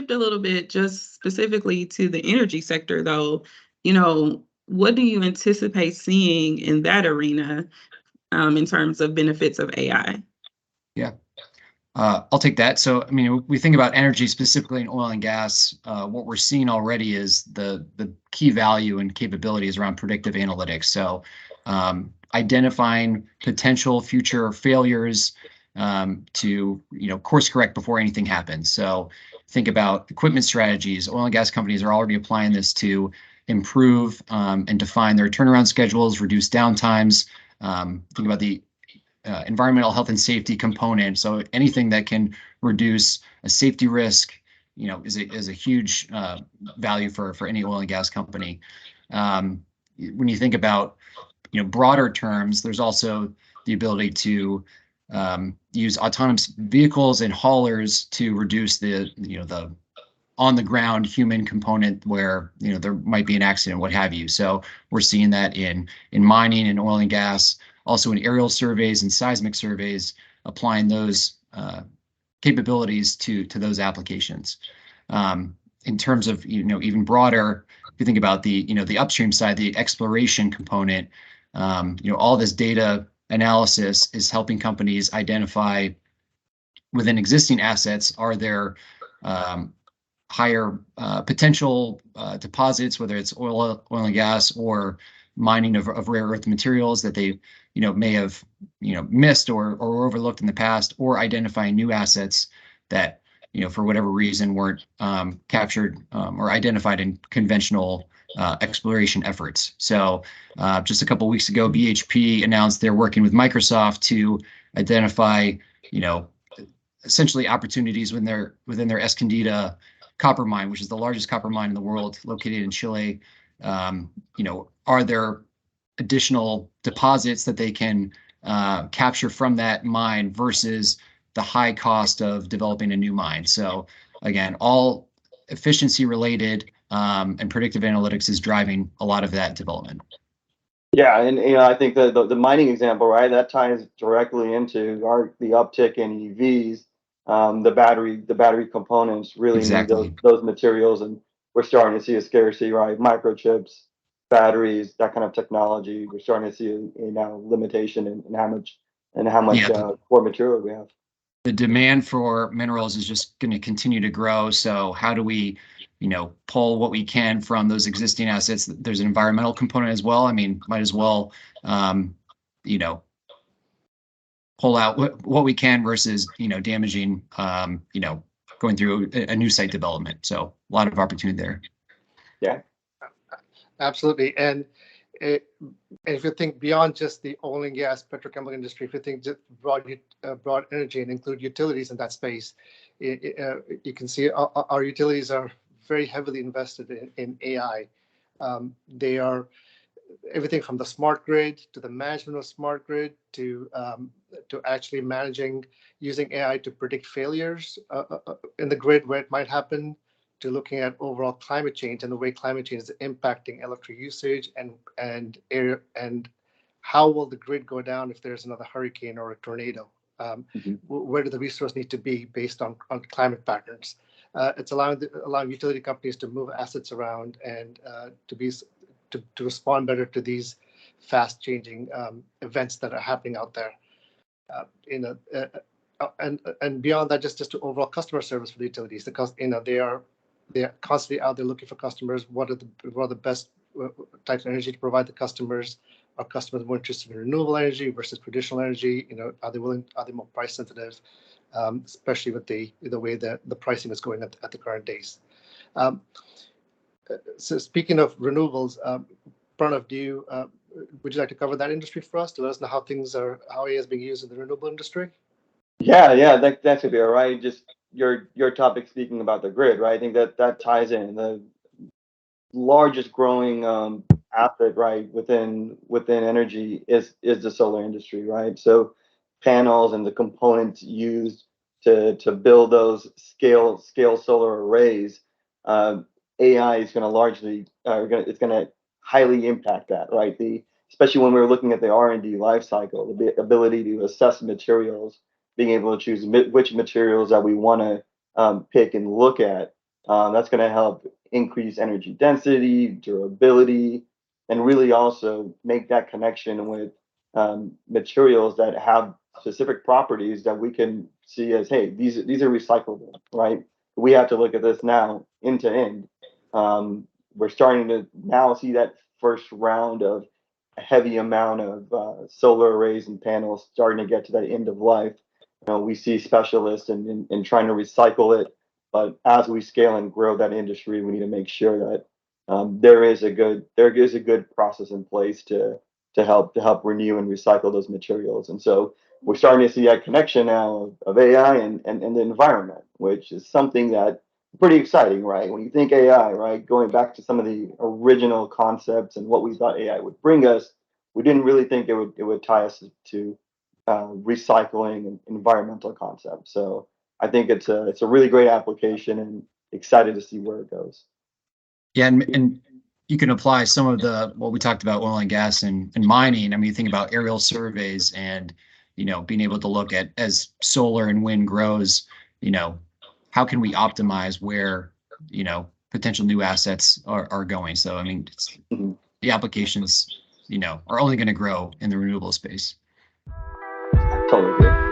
shift a little bit, just specifically to the energy sector, though. What do you anticipate seeing in that arena in terms of benefits of AI? Yeah. I'll take that. So, I mean, we think about energy specifically in oil and gas. What we're seeing already is the key value and capabilities around predictive analytics. So, identifying potential future failures to course correct before anything happens. So, think about equipment strategies. Oil and gas companies are already applying this to improve and define their turnaround schedules, reduce downtimes. Think about the environmental health and safety component. So anything that can reduce a safety risk, is a huge value for any oil and gas company. When you think about broader terms, there's also the ability to use autonomous vehicles and haulers to reduce the on the ground human component where there might be an accident, what have you. So we're seeing that in mining and oil and gas. Also in aerial surveys and seismic surveys, applying those capabilities to those applications. In terms of even broader, if you think about the upstream side, the exploration component, all this data analysis is helping companies identify within existing assets, are there higher potential deposits, whether it's oil and gas or mining of rare earth materials that they may have missed or overlooked in the past, or identifying new assets that for whatever reason weren't captured or identified in conventional exploration efforts. So just a couple of weeks ago, BHP announced they're working with Microsoft to identify essentially opportunities within their Escondida copper mine, which is the largest copper mine in the world, located in Chile. Are there additional deposits that they can capture from that mine versus the high cost of developing a new mine? So again, all efficiency related, and predictive analytics is driving a lot of that development. Yeah, and I think the mining example, right, that ties directly into the uptick in EVs. The battery components really Exactly. need those materials, and we're starting to see a scarcity, right? Microchips, batteries, that kind of technology. We're starting to see a now limitation in how much core material we have. The demand for minerals is just going to continue to grow. So how do we, pull what we can from those existing assets? There's an environmental component as well. I mean, might as well, pull out what we can versus, damaging, going through a new site development. So a lot of opportunity there. Yeah, absolutely. And if you think beyond just the oil and gas petrochemical industry, if you think just broad energy and include utilities in that space, you can see our utilities are very heavily invested in AI. They are everything from the smart grid to the management of smart grid to actually using AI to predict failures in the grid where it might happen, to looking at overall climate change and the way climate change is impacting electric usage and air, and how will the grid go down if there's another hurricane or a tornado? Where do the resources need to be based on climate patterns? It's allowing utility companies to move assets around and to respond better to these fast changing events that are happening out there. And beyond that, just to overall customer service for the utilities, because they are constantly out there looking for customers. What are the best types of energy to provide the customers? Are customers more interested in renewable energy versus traditional energy? Are they more price sensitive, especially with the way that the pricing is going at the current days? So speaking of renewables, Pranav, would you like to cover that industry for us to let us know how AI is being used in the renewable industry? Yeah, that should be all right. Just your topic speaking about the grid, right? I think that ties in. The largest growing asset, right, within energy is the solar industry, right? So panels and the components used to build those scale solar arrays, AI is going to largely it's going to highly impact that, right? Especially when we're looking at the R&D life cycle, the ability to assess materials, being able to choose which materials that we want to pick and look at That's going to help increase energy density, durability, and really also make that connection with materials that have specific properties that we can see as, hey, these are recyclable, right? We have to look at this now end to end. We're starting to now see that first round of a heavy amount of solar arrays and panels starting to get to that end of life. We see specialists in trying to recycle it, but as we scale and grow that industry, we need to make sure that there is a good process in place to help renew and recycle those materials. And so we're starting to see that connection now of AI and the environment, which is something that pretty exciting, right? When you think AI, right, going back to some of the original concepts and what we thought AI would bring us, we didn't really think it would tie us to recycling and environmental concepts. So I think it's a really great application and excited to see where it goes. Yeah, and you can apply some of the what we talked about, oil and gas and mining. I mean, you think about aerial surveys and being able to look at as solar and wind grows, how can we optimize where potential new assets are going. So I mean, Mhm. the applications are only going to grow in the renewable space. Totally agree.